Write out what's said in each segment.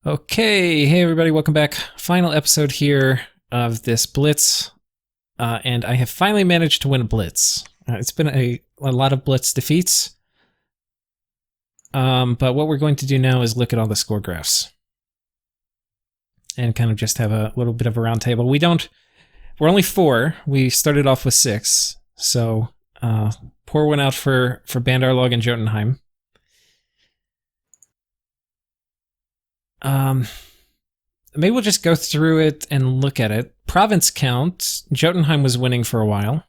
Okay, hey everybody, welcome back. Final episode here of this Blitz, and I have finally managed to win a Blitz. It's been a lot of Blitz defeats, but what we're going to do now is look at all the score graphs and kind of just have a little bit of a round table. We're only 4. We started off with 6, so poor one out for Bandarlog and Jotunheim. Maybe we'll just go through it and look at it. Province count, Jotunheim was winning for a while.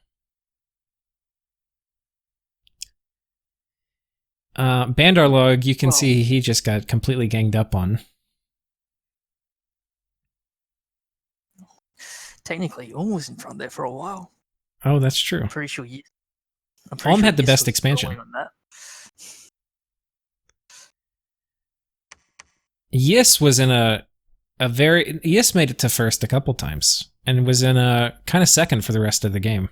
Bandarlog, you can see he just got completely ganged up on. Technically, Ulm was in front there for a while. Oh, that's true. I'm pretty sure Ulm had the best expansion. On that. Yis was in Yis made it to first a couple times and was in a kind of second for the rest of the game.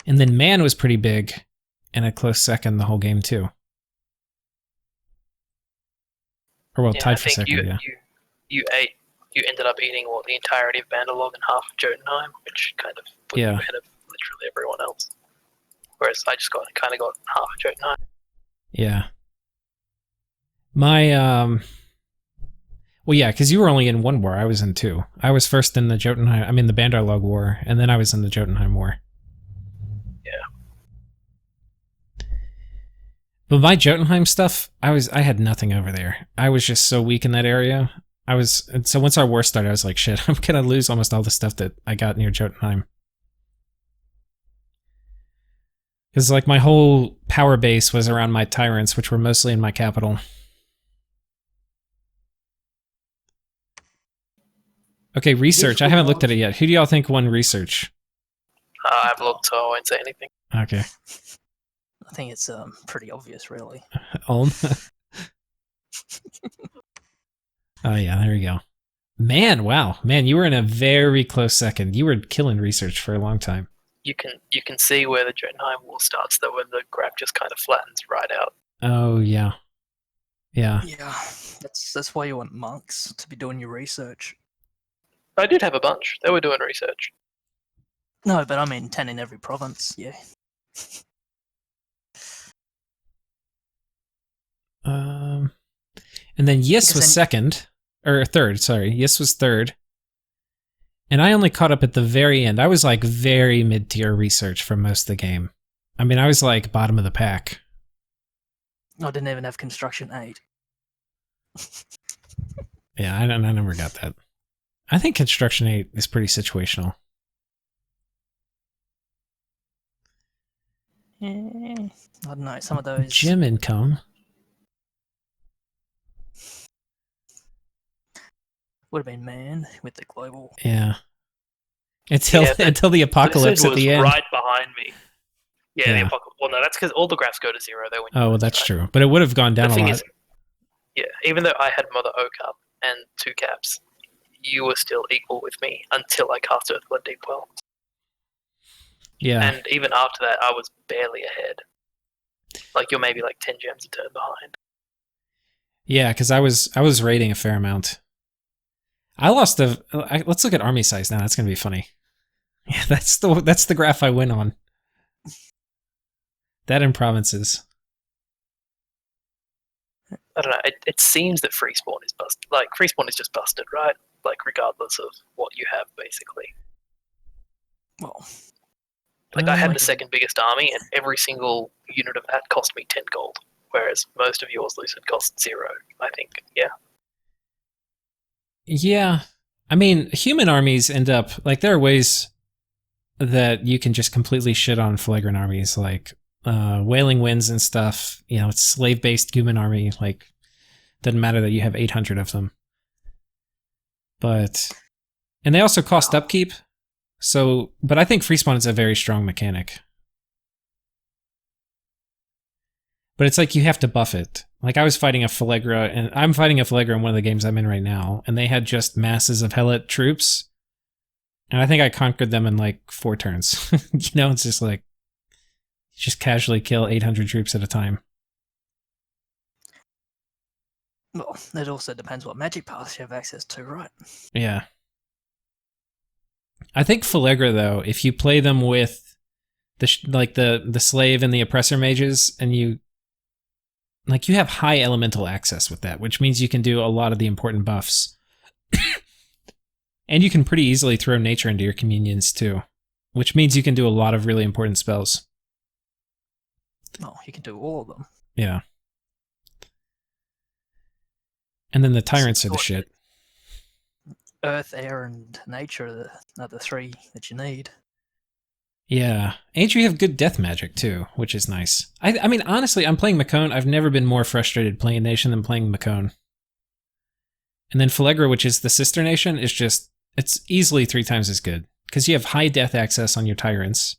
And then Man was pretty big and a close second the whole game too. Or well, tied for second, You ended up eating the entirety of Bandarlog and half of Jotunheim, which kind of put you ahead of literally everyone else. Whereas I just got half of Jotunheim. Yeah. Well, yeah, because you were only in 1 war. I was in 2. I was first in the the Bandarlog War, and then I was in the Jotunheim War. Yeah. But my Jotunheim stuff, I had nothing over there. I was just so weak in that area. So once our war started, I was like, shit, I'm gonna lose almost all the stuff that I got near Jotunheim. Because like my whole power base was around my tyrants, which were mostly in my capital. Okay, research. I haven't looked at it yet. Who do y'all think won research? I've looked, so I won't say anything. Okay. I think it's pretty obvious, really. Ulm? Oh yeah, there you go. Man, wow. Man, you were in a very close second. You were killing research for a long time. You can see where the Jotunheim War starts, though, when the graph just kind of flattens right out. Oh, yeah. Yeah. Yeah, that's why you want monks to be doing your research. I did have a bunch. They were doing research. No, but I mean 10 in every province, yeah. And then Yis was second. Or third, sorry. Yis was third. And I only caught up at the very end. I was like very mid-tier research for most of the game. I mean, I was like bottom of the pack. I didn't even have construction 8. Yeah, I never got that. I think construction 8 is pretty situational. Yeah, I don't know, some of those... Gym income. Would have been Man with the global... Yeah. Until the apocalypse at the end. Right behind me. Yeah, the apocalypse. Well, no, that's because all the graphs go to 0 there. Oh, well, that's true. But it would have gone down a lot. Yeah, even though I had Mother O Cup and 2 caps, you were still equal with me until I cast Earthblood Deep Well. Yeah. And even after that, I was barely ahead. Like, you're maybe like 10 gems a turn behind. Yeah, because I was raiding a fair amount. I lost let's look at army size now. That's gonna be funny. Yeah, that's the graph I went on. That in provinces. I don't know. It seems that free spawn is busted. Like, free spawn is just busted, right? Like, regardless of what you have, basically. Well, like I had the second biggest army, and every single unit of that cost me 10 gold, whereas most of yours, Lucid, cost 0. I think. Yeah. Yeah, I mean, human armies end up like there are ways that you can just completely shit on Phlegra armies, like Wailing Winds and stuff. You know, it's slave-based human army. Like, doesn't matter that you have 800 of them. And they also cost upkeep. So, but I think free spawn is a very strong mechanic. But it's like you have to buff it. Like I was fighting a Phlegra, and I'm fighting a Phlegra in one of the games I'm in right now, and they had just masses of Helot troops. And I think I conquered them in like 4 turns. You know, it's just like, just casually kill 800 troops at a time. Well, it also depends what magic paths you have access to, right? Yeah. I think Phlegra, though, if you play them with the slave and the oppressor mages, and you have high elemental access with that, which means you can do a lot of the important buffs. And you can pretty easily throw nature into your communions too, which means you can do a lot of really important spells. Oh, you can do all of them. Yeah. And then the tyrants are the shit. Earth, air, and nature are the three that you need. Yeah. And you have good death magic too, which is nice. I mean, honestly, I'm playing Macone. I've never been more frustrated playing Nation than playing Macone. And then Phlegra, which is the sister nation, is just, it's easily 3 times as good. Because you have high death access on your tyrants.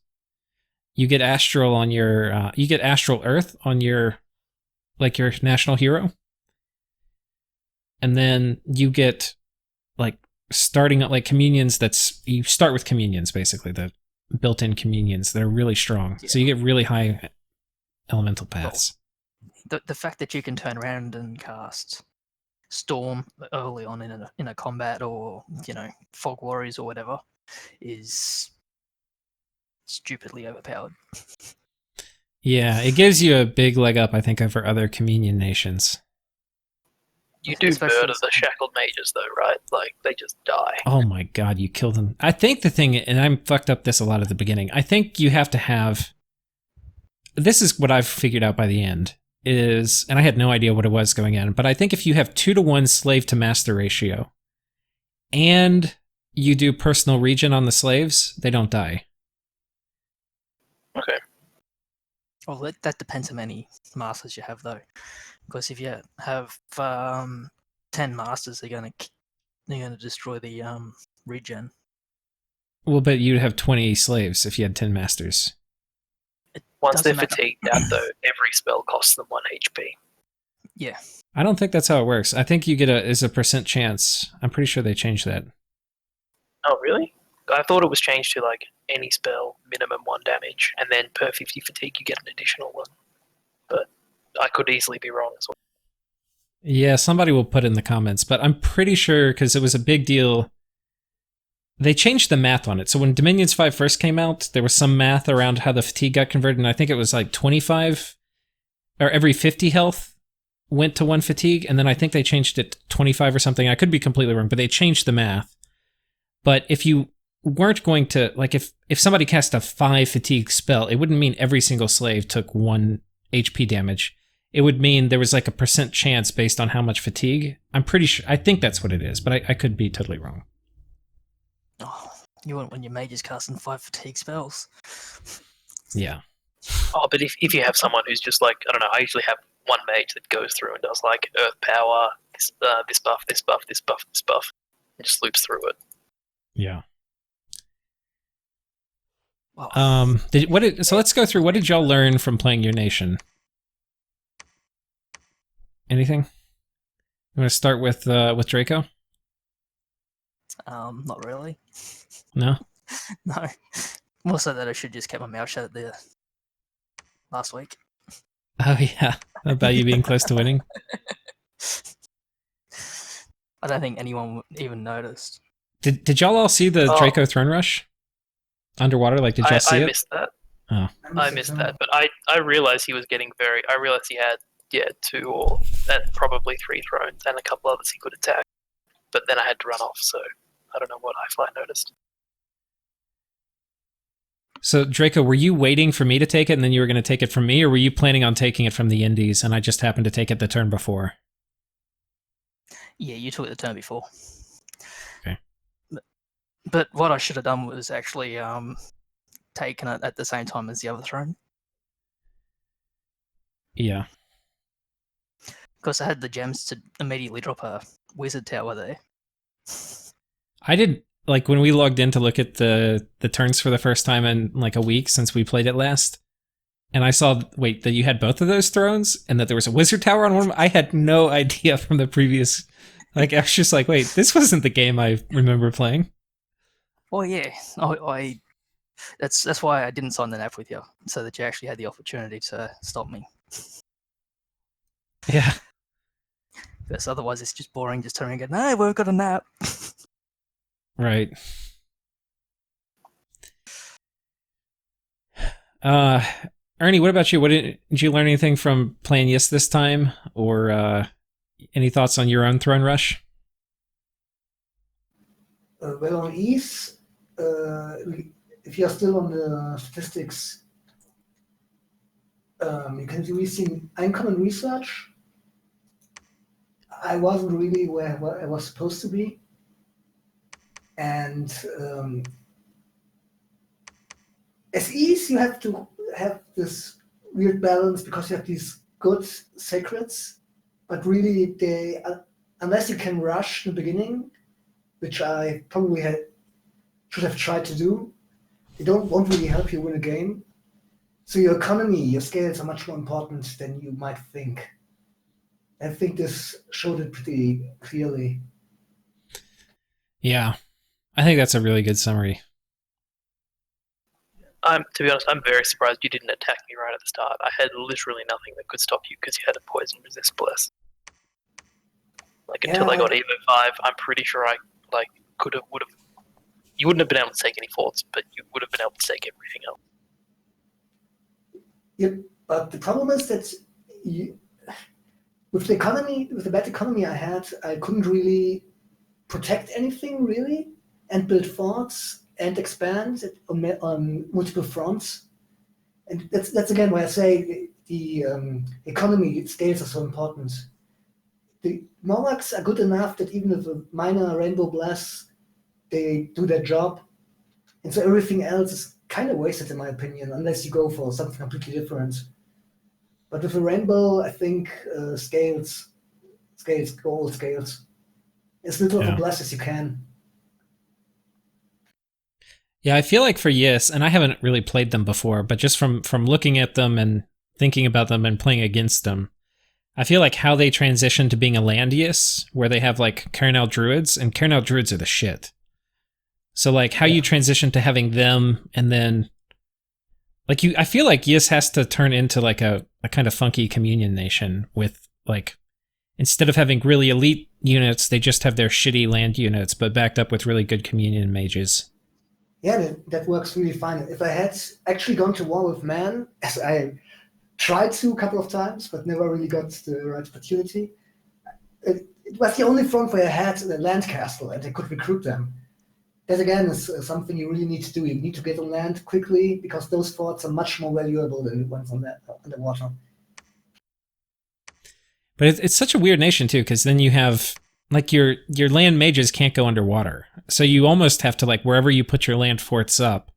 You get astral on your, you get astral earth on your, like your national hero. And then you get, like, starting at like communions you start with communions, basically, the built-in communions that are really strong. Yeah. So you get really high elemental paths. The fact that you can turn around and cast Storm early on in a combat, or Fog Warriors or whatever, is stupidly overpowered. Yeah, it gives you a big leg up, I think, over other communion nations. You do murder the shackled mages, though, right? Like, they just die. Oh my god, you kill them. I think the thing, and I fucked up this a lot at the beginning, I think you have to have... This is what I've figured out by the end, is, and I had no idea what it was going in, but I think if you have 2-to-1 slave to master ratio, and you do personal regen on the slaves, they don't die. Okay. Well, that depends how many masters you have, though. Because if you have 10 masters, they're gonna destroy the regen. Well, but you'd have 20 slaves if you had 10 masters. Once they're fatigued out, though, every spell costs them 1 HP. Yeah. I don't think that's how it works. I think you get a percent chance. I'm pretty sure they changed that. Oh, really? I thought it was changed to, like, any spell, minimum 1 damage, and then per 50 fatigue you get an additional 1. But I could easily be wrong as well. Yeah, somebody will put in the comments, but I'm pretty sure, because it was a big deal, they changed the math on it. So when Dominions 5 first came out, there was some math around how the fatigue got converted, and I think it was like 25, or every 50 health went to 1 fatigue, and then I think they changed it to 25 or something. I could be completely wrong, but they changed the math. But if you weren't going to, like, if somebody cast a 5 fatigue spell, it wouldn't mean every single slave took 1 HP damage. It would mean there was like a percent chance based on how much fatigue. I'm pretty sure, I think that's what it is, but I could be totally wrong. Oh, you want when your mage is casting 5 fatigue spells. Yeah. Oh, but if you have someone who's just like, I don't know, I usually have one mage that goes through and does like earth power, this buff, this buff, this buff, this buff, and just loops through it. Yeah. Wow. So let's go through, what did y'all learn from playing your nation? Anything? You want to start with Draco? Not really. No? No. More so that I should just keep my mouth shut there last week. Oh yeah, about you being close to winning? I don't think anyone even noticed. Did y'all all see the Draco Throne Rush? Underwater, like, did y'all see it? I missed that. Oh. I missed that, but I realized he was getting I realized he had, 2 or probably 3 thrones and a couple others he could attack. But then I had to run off, so I don't know what I noticed. So, Draco, were you waiting for me to take it and then you were going to take it from me, or were you planning on taking it from the Indies and I just happened to take it the turn before? Yeah, you took it the turn before. Okay. But what I should have done was actually taken it at the same time as the other throne. Yeah. Because I had the gems to immediately drop a wizard tower there. I did, like, when we logged in to look at the turns for the first time in like a week since we played it last, and I saw, that you had both of those thrones and that there was a wizard tower on one of them. I had no idea from the previous, I was just like, wait, this wasn't the game I remember playing. Well, yeah, that's why I didn't sign the NAF with you, so that you actually had the opportunity to stop me. Yeah. Because otherwise it's just boring, just turning and going, no, we've got a nap. Right. Ernie, what about you? Did you learn anything from playing Yes this time? Or any thoughts on your own Throne Rush? Well, on Ease, if you're still on the statistics, you can really see uncommon research. I wasn't really where I was supposed to be. And as Ease, you have to have this weird balance because you have these good secrets, but really unless you can rush in the beginning, which I probably should have tried to do, they won't really help you win a game. So your economy, your scales are much more important than you might think. I think this showed it pretty clearly. Yeah, I think that's a really good summary. To be honest, I'm very surprised you didn't attack me right at the start. I had literally nothing that could stop you because you had a poison resist bless. Like until I got Evo 5, I'm pretty sure I would have. You wouldn't have been able to take any forts, but you would have been able to take everything else. Yep, but the problem is that with the bad economy I had, I couldn't really protect anything really, and build forts and expand on multiple fronts. And that's again why I say the economy scales are so important. The monarchs are good enough that even with a minor rainbow blast, they do their job, and so everything else is kind of wasted in my opinion, unless you go for something completely different. But with a rainbow, I think scales, gold scales, as little of a blast as you can. Yeah, I feel like for Yes, and I haven't really played them before, but just from looking at them and thinking about them and playing against them, I feel like how they transition to being a land Yes, where they have like Carnal Druids, and Carnal Druids are the shit. So like how you transition to having them, and then like I feel like Yes has to turn into like a kind of funky communion nation with like, instead of having really elite units, they just have their shitty land units, but backed up with really good communion mages. Yeah, that works really fine. If I had actually gone to war with man, as I tried to a couple of times, but never really got the right opportunity, it was the only front where I had a land castle and I could recruit them. That again is something you really need to do. You need to get on land quickly because those forts are much more valuable than the ones on the water. But it's such a weird nation too, because then you have like your land mages can't go underwater, so you almost have to like wherever you put your land forts up,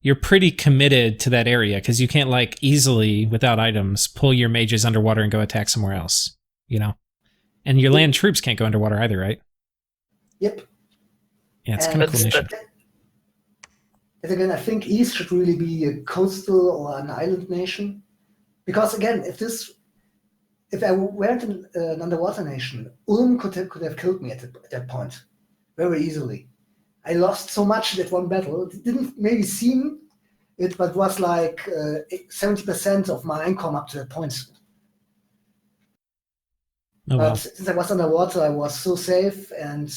you're pretty committed to that area because you can't like easily without items pull your mages underwater and go attack somewhere else, you know. And your land troops can't go underwater either, right? Yep. Yeah, it's kind of cool nation. And again, I think East should really be a coastal or an island nation, because again, if I weren't an underwater nation, Ulm could have killed me at that point very easily. I lost so much in that one battle. It didn't maybe seem it, but was like 70% of my income up to that point. Oh, wow. But since I was underwater, I was so safe, and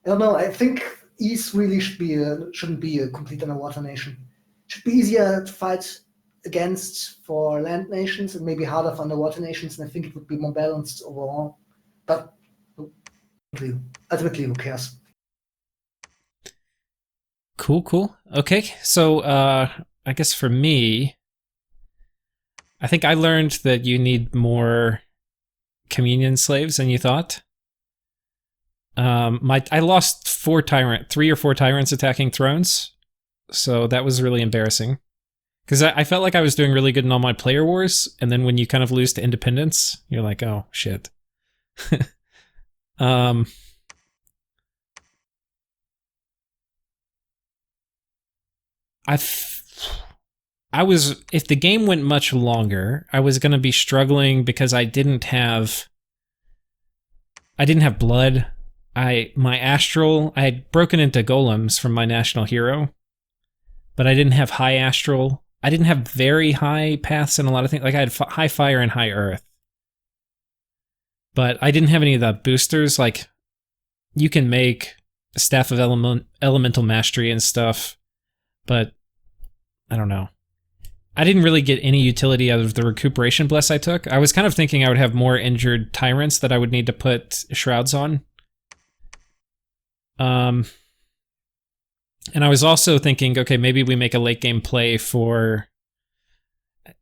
I don't know. I think East really shouldn't be a complete underwater nation. It should be easier to fight against for land nations and maybe harder for underwater nations, and I think it would be more balanced overall. But ultimately, who cares? Cool. Okay, so I guess for me, I think I learned that you need more communion slaves than you thought. I lost 3 or 4 tyrants attacking thrones, so that was really embarrassing. Because I felt like I was doing really good in all my player wars, and then when you kind of lose to independence, you're like, oh shit. If the game went much longer, I was going to be struggling because I didn't have blood. I had broken into golems from my national hero, but I didn't have high astral. I didn't have very high paths in a lot of things. Like I had high fire and high earth. but I didn't have any of the boosters. Like, you can make a Staff of Elemental Mastery and stuff, but I don't know. I didn't really get any utility out of the Recuperation Bless I took. I was kind of thinking I would have more injured Tyrants that I would need to put Shrouds on. And I was also thinking, okay, maybe we make a late game play for...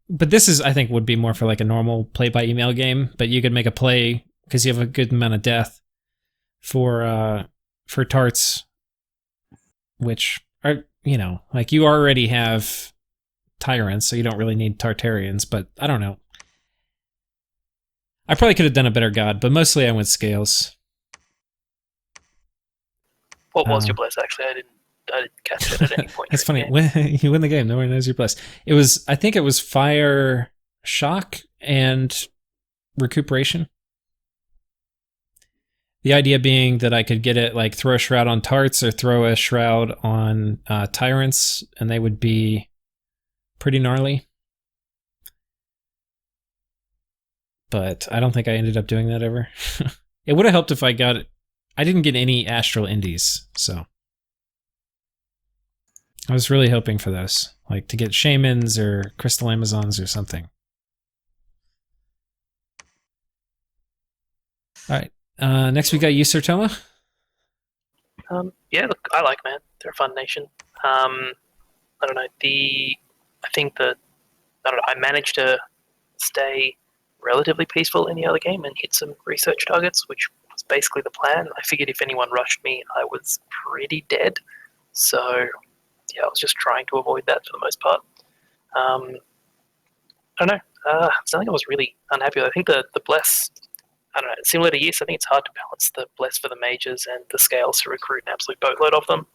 But this is, I think, would be more for like a normal play by email game, but you could make a play because you have a good amount of death for tarts, which are, you know, like you already have Tyrants, so you don't really need Tartarians, but I don't know. I probably could have done a better god, but mostly I went scales. What was your bless, actually? I didn't catch it at any point. That's funny. When you win the game, no one knows your bless. It was, I think it was Fire, Shock, and Recuperation. The idea being that I could get it, like, throw a Shroud on Tarts or throw a Shroud on Tyrants, and they would be pretty gnarly. But I don't think I ended up doing that ever. It would have helped if I got it. I didn't get any Astral Indies, so I was really hoping for those, like to get Shamans or Crystal Amazons or something. All right, next we got you, Sir Toma. Yeah, look, I like Man. They're a fun nation. I don't know. I managed to stay relatively peaceful in the other game and hit some research targets, which was basically the plan. I figured if anyone rushed me, I was pretty dead. So, yeah, I was just trying to avoid that for the most part. I don't know. Something I was really unhappy with. I think the Bless, I don't know, similar to Yes, I think it's hard to balance the Bless for the mages and the scales to recruit an absolute boatload of them.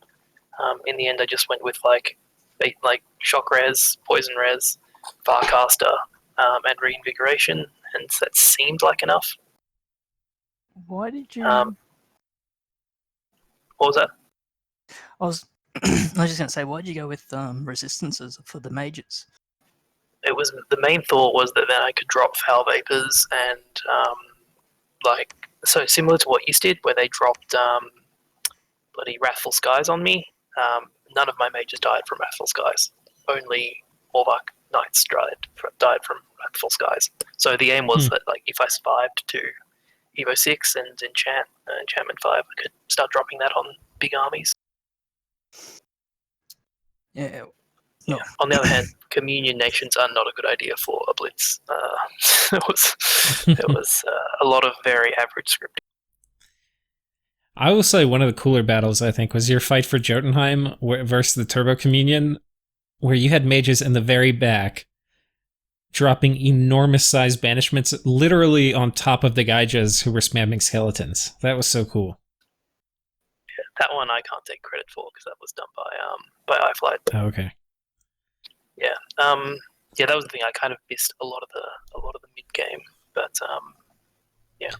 In the end, I just went with like Shock Res, Poison Res, Farcaster, and Reinvigoration, and that seemed like enough. Why did you? What was that? I was just going to say, why did you go with resistances for the mages? It was the main thought was that then I could drop Foul Vapors and so similar to what you did, where they dropped bloody Wrathful Skies on me. None of my mages died from Wrathful Skies. Only Orvak Knights died from Wrathful Skies. So the aim was that, like, if I survived to Evo 6 and Enchantment 5, I could start dropping that on big armies. Yeah. Yeah. On the other hand, Communion Nations are not a good idea for a Blitz. There was a lot of very average scripting. I will say one of the cooler battles, I think, was your fight for Jotunheim versus the Turbo Communion, where you had mages in the very back dropping enormous size banishments literally on top of the Gaijas who were spamming skeletons. That was so cool. Yeah, that one I can't take credit for because that was done by iFlight. Oh, okay. Yeah. Yeah, that was the thing. I kind of missed a lot of the mid game, but yeah,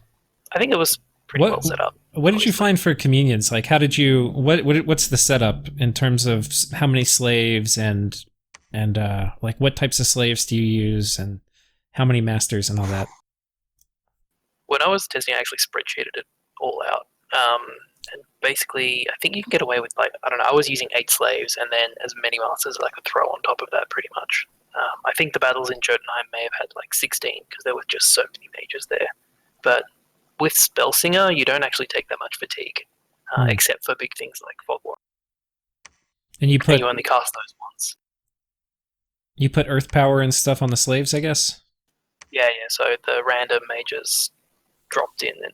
I think it was pretty well set up. What did you find for communions? Like, how did you? What's the setup in terms of how many slaves and like what types of slaves do you use and how many masters and all that? When I was testing, I actually spreadsheeted it all out. And basically, I think you can get away with, like, I don't know, I was using 8 slaves and then as many masters as I could throw on top of that, pretty much. I think the battles in Jotunheim may have had like 16 because there were just so many mages there. But with Spellsinger, you don't actually take that much fatigue, except for big things like Fog War. And you only cast those once. You put Earth Power and stuff on the slaves, I guess? Yeah. So the random mages dropped in and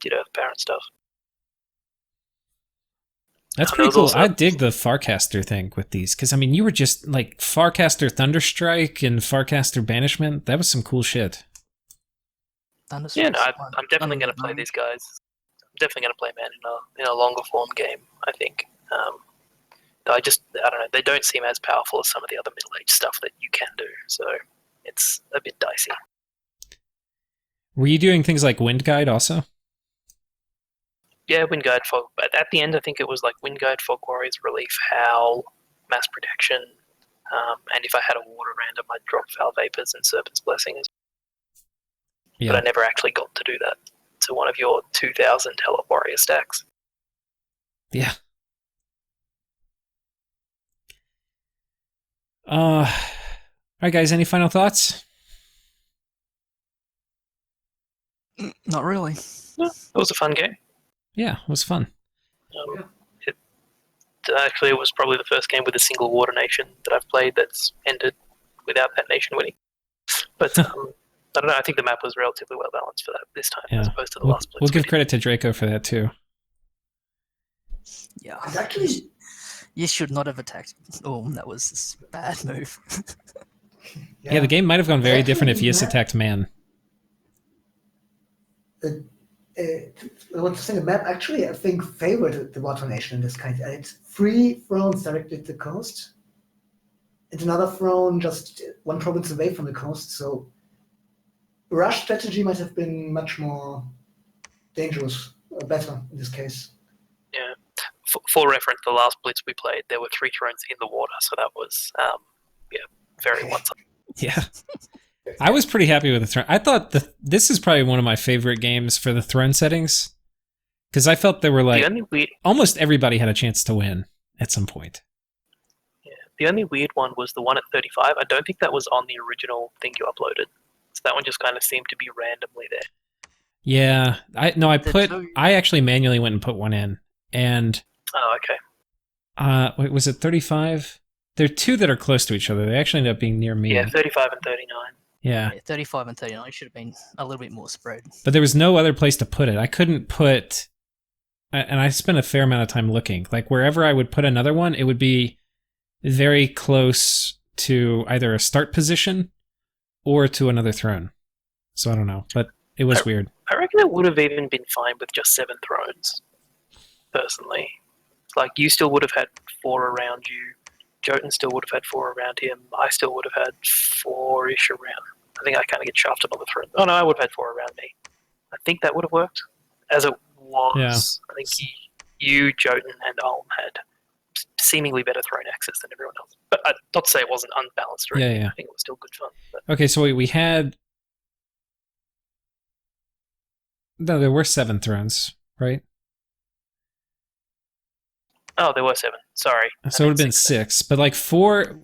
did Earth Power and stuff. That's pretty cool. I dig the Farcaster thing with these, because, I mean, you were just, like, Farcaster Thunderstrike and Farcaster Banishment. That was some cool shit. Yeah, no, I'm definitely going to play these guys. I'm definitely going to play Man in a longer form game, I think. I don't know, they don't seem as powerful as some of the other middle-aged stuff that you can do, so it's a bit dicey. Were you doing things like Wind Guide also? Yeah, Wind Guide, Fog. But at the end, I think it was like Wind Guide, Fog Warriors, Relief, Howl, Mass Protection, and if I had a water random, I'd drop Foul Vapors and Serpent's Blessing. Yeah. But I never actually got to do that. into one of your 2,000 Helot Warrior stacks. Yeah. All right, guys. Any final thoughts? Not really. No, it was a fun game. Yeah, it was fun. Actually, it was probably the first game with a single water nation that I've played that's ended without that nation winning. But I don't know. I think the map was relatively well balanced for that this time, as opposed to the last Blitz. We'll give credit to Draco for that too. Yeah. It's actually You should not have attacked Ulm. That was a bad move. Yeah, the game might have gone very different if Yis Matt- attacked man. I want to say the map actually, I think, favored the water nation in this kind. It's 3 thrones directly at the coast, and another throne just 1 province away from the coast. So, rush strategy might have been much more dangerous, or better in this case. Yeah. For reference, the last Blitz we played, there were 3 thrones in the water, so that was very one-sided. Yeah. I was pretty happy with the throne. I thought this is probably one of my favorite games for the throne settings, because I felt there were like almost everybody had a chance to win at some point. Yeah. The only weird one was the one at 35. I don't think that was on the original thing you uploaded. So that one just kind of seemed to be randomly there. Yeah. I actually manually went and put one in. And Oh, okay. wait, was it 35? There are 2 that are close to each other. They actually ended up being near me. Yeah, 35 and 39. Yeah. 35 and 39 should have been a little bit more spread. But there was no other place to put it. I couldn't put, and I spent a fair amount of time looking. Like wherever I would put another one, it would be very close to either a start position or to another throne. So I don't know, but it was weird. I reckon it would have even been fine with just 7 thrones, personally. Like, you still would have had 4 around you. Jotun still would have had 4 around him. I still would have had 4-ish around. I think I kind of get shafted on the throne. Oh no, I would have had 4 around me. I think that would have worked. As it was, Yeah. I think you, Jotun, and Ulm had seemingly better throne access than everyone else. But not to say it wasn't unbalanced. Or anything. Yeah. I think it was still good fun. But Okay, so we had... No, there were 7 thrones, right? oh, there were 7. Sorry. So it would have been 6, but like 4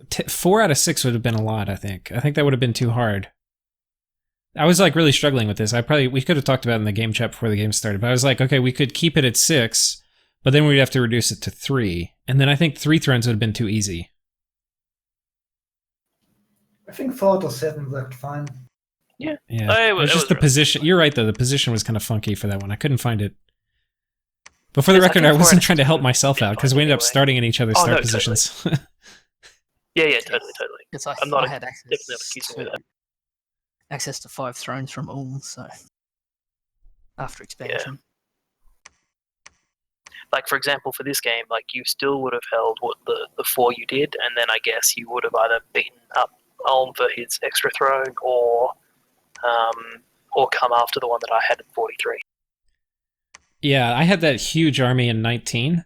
out of 6 would have been a lot, I think. I think that would have been too hard. I was like really struggling with this. We could have talked about it in the game chat before the game started, but I was like, okay, we could keep it at 6, but then we'd have to reduce it to 3. And then I think 3 thrones would have been too easy. I think 4 or 7 worked fine. Yeah. It was just the position. You're right, though. The position was kind of funky for that one. I couldn't find it. But for the record, I wasn't trying to help myself out because we ended up starting in each other's start positions. Yeah, totally. Because I'm not I had access to 5 thrones from Ulm, so after expansion. Like, for example, for this game, like, you still would have held what the 4 you did, and then I guess you would have either beaten up Ulm for his extra throne or come after the one that I had at 43. Yeah, I had that huge army in 19,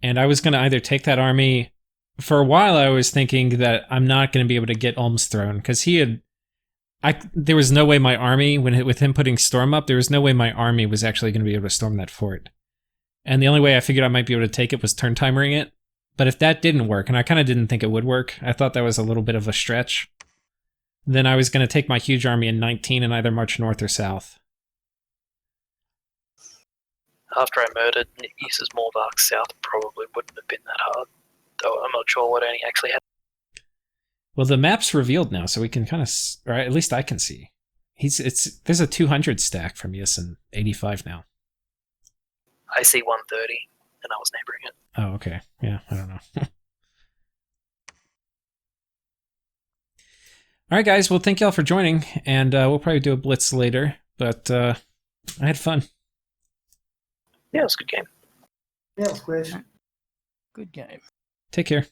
and I was going to either take that army... For a while, I was thinking that I'm not going to be able to get Ulm's throne, because there was no way my army, with him putting Storm up, there was no way my army was actually going to be able to storm that fort. And the only way I figured I might be able to take it was turn timering it. But if that didn't work, and I kind of didn't think it would work, I thought that was a little bit of a stretch, then I was going to take my huge army in 19 and either march north or south. After I murdered Yis's Morvark, south probably wouldn't have been that hard. Though I'm not sure what any actually happened. Well, the map's revealed now, so we can kind of, or at least I can see. There's a 200 stack from Yis and 85 now. I see 130, and I was neighboring it. Oh, okay. Yeah, I don't know. All right, guys. Well, thank y'all for joining, and we'll probably do a Blitz later, but I had fun. Yeah, it was a good game. Yeah, it was great. Good game. Take care.